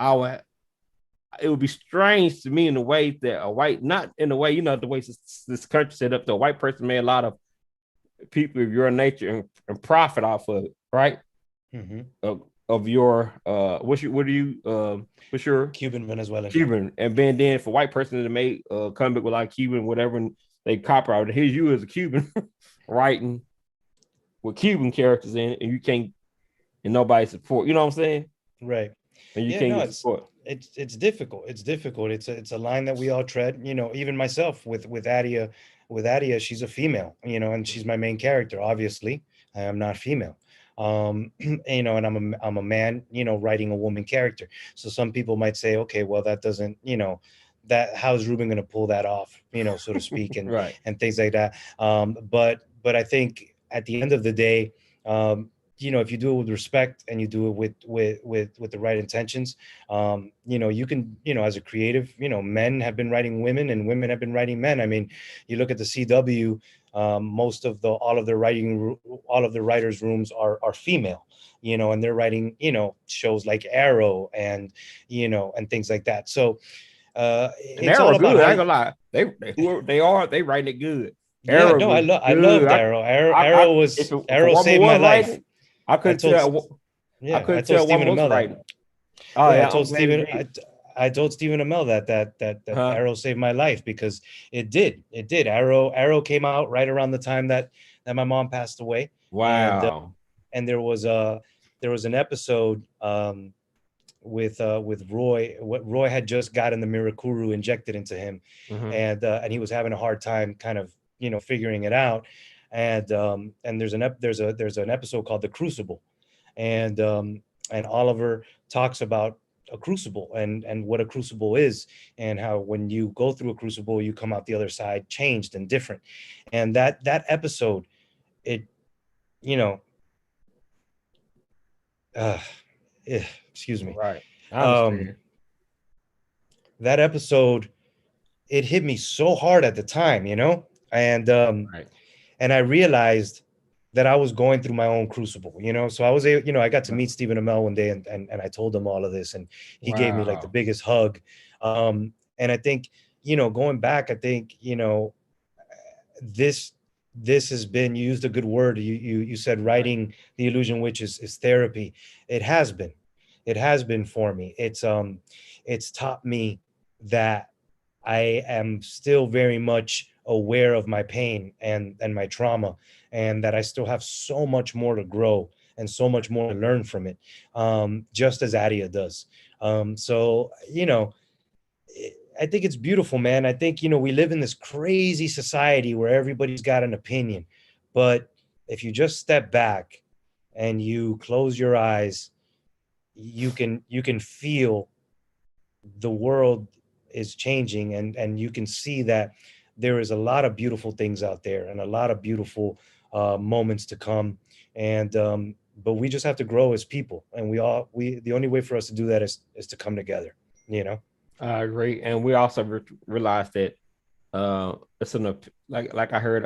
It would be strange to me in the way that a white, not in the way, the way this country set up, the white person made a lot of people of your nature and profit off of it, right? Of your what's your Cuban Venezuelan and then if a white person that made comic book with like Cuban whatever, and they copyright it, here's you as a Cuban writing with Cuban characters in it, and you can't, and nobody support, you know what I'm saying? Right. And you can't get support. It's difficult. It's a line that we all tread. Even myself with Adia. With Adia, she's a female. And she's my main character. Obviously, I am not female. And I'm a man. Writing a woman character. So some people might say, okay, well, that doesn't that how's Ruben going to pull that off, so to speak, and Right. and things like that. But I think at the end of the day, if you do it with respect and you do it with the right intentions, you can, as a creative, men have been writing women and women have been writing men. I mean, you look at the CW, all of the writers' rooms are female, and they're writing, shows like Arrow and things like that. So And it's Arrow all about good. how I ain't gonna lie. They writing it good. yeah, Arrow no, was I good. loved Arrow. I if a Arrow woman saved my was life. writing, I I couldn't told tell. I Yeah, I couldn't told tell a woman Stephen was Amell that. writing. Oh Yeah, yeah, I'm glad you did. I told Stephen Amell that Huh? Arrow saved my life, because it did. Arrow came out right around the time that my mom passed away, and Wow. there was an episode with Roy. What Roy had just gotten the Mirakuru injected into him, Mm-hmm. and he was having a hard time kind of figuring it out, and there's an episode called The Crucible, and Oliver talks about a crucible and what a crucible is, and how when you go through a crucible you come out the other side changed and different. And that episode, it you know uh, excuse me, Right. I um understand. that episode, it hit me so hard at the time, Right. and I realized that I was going through my own crucible, So I got to meet Stephen Amell one day, and I told him all of this, and he gave me like the Wow. biggest hug. And I think, going back, I think, this this has been, you used a good word. You said Right. writing The Illusion Witch is therapy. It has been. It has been for me. It's taught me that I am still very much aware of my pain and my trauma, and that I still have so much more to grow and so much more to learn from it, just as Adia does. So, I think it's beautiful, man. I think, we live in this crazy society where everybody's got an opinion. But if you just step back and you close your eyes, you can feel the world is changing, and you can see that there is a lot of beautiful things out there and a lot of beautiful moments to come. And but we just have to grow as people, and the only way for us to do that is to come together, I agree. And we also realized that it's like I heard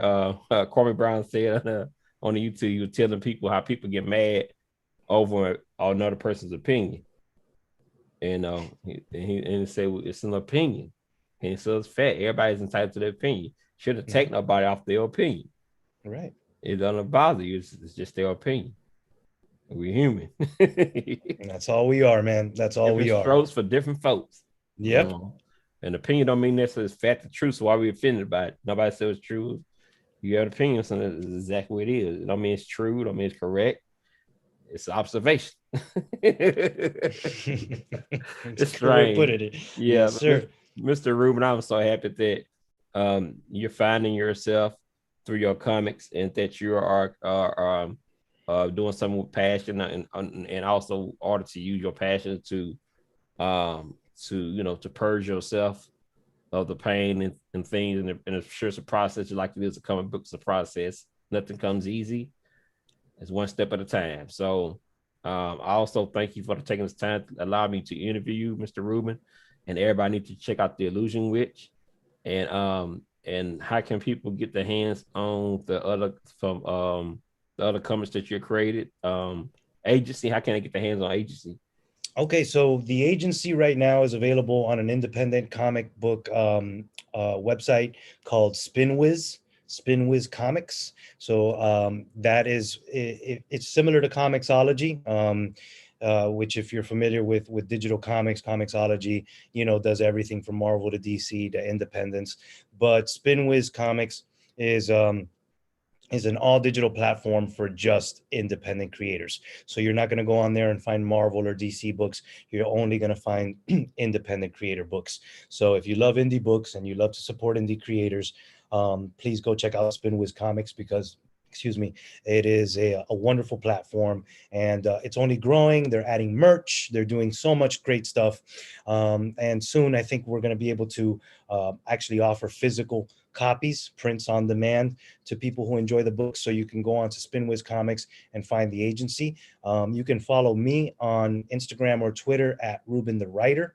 Corbin Brown said on the YouTube, you were telling people how people get mad over another person's opinion. And he said, well, it's an opinion. And he says it's fair. Everybody's entitled to their opinion. Shouldn't take nobody off their opinion. Right. It doesn't bother you. It's just their opinion. We're human. And that's all we are, man. That's all Different we are. strokes for different folks. Yep. And opinion don't mean necessarily it's fact the truth. So why are we offended by it? Nobody says it's true. You have an opinion, so that's exactly what it is. It don't mean it's true. It don't mean it's correct. It's observation. It's strange. Put it. Yeah, Yes, sir. Mr. Ruben, I'm so happy that you're finding yourself through your comics, and that you are doing something with passion, and also order to use your passion to to purge yourself of the pain and things, and I'm sure it's a process. Like it is a comic book, it's a process. Nothing comes easy. It's one step at a time. So I also thank you for taking this time to allow me to interview you, Mr. Ruben, and everybody need to check out The Illusion Witch. And how can people get their hands on the other comics that you created? Agency, how can they get their hands on Agency? Okay, so the Agency right now is available on an independent comic book website called Spinwiz Comics. So that is it's similar to Comixology, which, if you're familiar with digital comics, Comixology, does everything from Marvel to DC to independents. But Spinwiz Comics is an all digital platform for just independent creators. So you're not going to go on there and find Marvel or DC books. You're only going to find independent creator books. So if you love indie books and you love to support indie creators, please go check out Spinwiz Comics, because excuse me, it is a wonderful platform, and it's only growing. They're adding merch. They're doing so much great stuff. And soon, I think we're going to be able to actually offer physical copies, prints on demand to people who enjoy the books. So you can go on to Spinwiz Comics and find the agency. You can follow me on Instagram or Twitter at Ruben the Writer.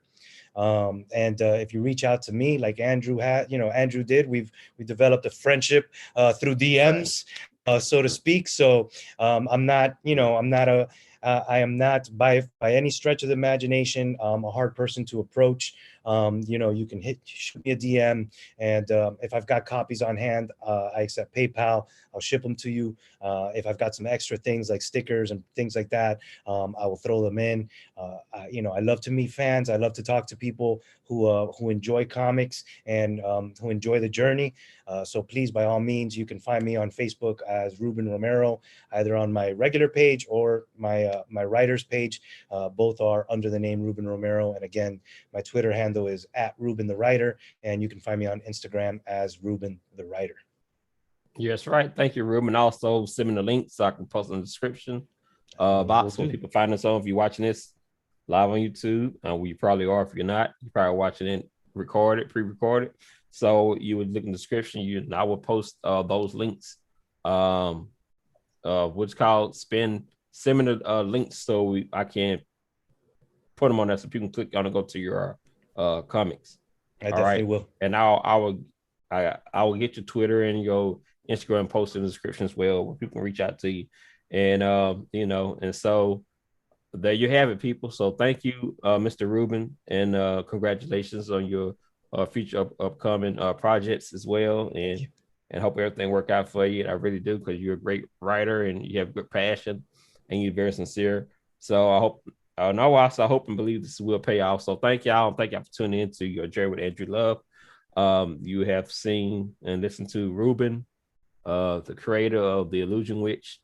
And if you reach out to me like Andrew had, Andrew did, we developed a friendship through DMs, so to speak. So I'm not, I am not by any stretch of the imagination a hard person to approach. You can shoot me a DM, and if I've got copies on hand, I accept PayPal. I'll ship them to you. If I've got some extra things like stickers and things like that, I will throw them in. I love to meet fans. I love to talk to people who enjoy comics and who enjoy the journey. So please, by all means, you can find me on Facebook as Ruben Romero, either on my regular page or my writer's page. Both are under the name Ruben Romero. And again, my Twitter handle is at Ruben the Writer, and you can find me on Instagram as Ruben the Writer. Yes, right. Thank you, Ruben. Also, send me the link so I can post in the description box when people find us on. If you're watching this live on YouTube, well, you probably are. If you're not, you're probably watching it recorded, pre-recorded. So you would look in the description. I will post those links. What's called send me the links so I can put them on there so people can click on and go to your comics. I definitely will. And I will get your Twitter and your Instagram post in the description as well, where people can reach out to you. And and so there you have it, people. So thank you, Mr. Ruben, and congratulations on your future upcoming projects as well. And hope everything work out for you. I really do, because you're a great writer and you have good passion and you're very sincere. So I hope, I hope and believe this will pay off. So thank y'all. Thank y'all for tuning in to your Journey with Andrew Love. You have seen and listened to Ruben, the creator of The Illusion Witch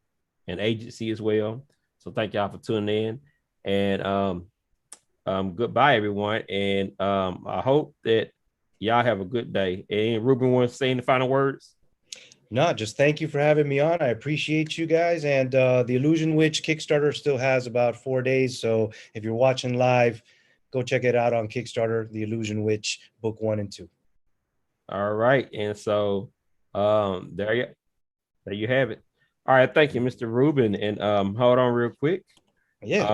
and agency as well. So thank y'all for tuning in. And goodbye, everyone. And I hope that y'all have a good day. And Ruben wants to say any final words? No, just thank you for having me on. I appreciate you guys. And the Illusion Witch Kickstarter still has about 4 days. So if you're watching live, go check it out on Kickstarter, The Illusion Witch, book 1 and 2. All right. And so there you have it. All right. Thank you, Mr. Ruben. And hold on real quick. Yeah.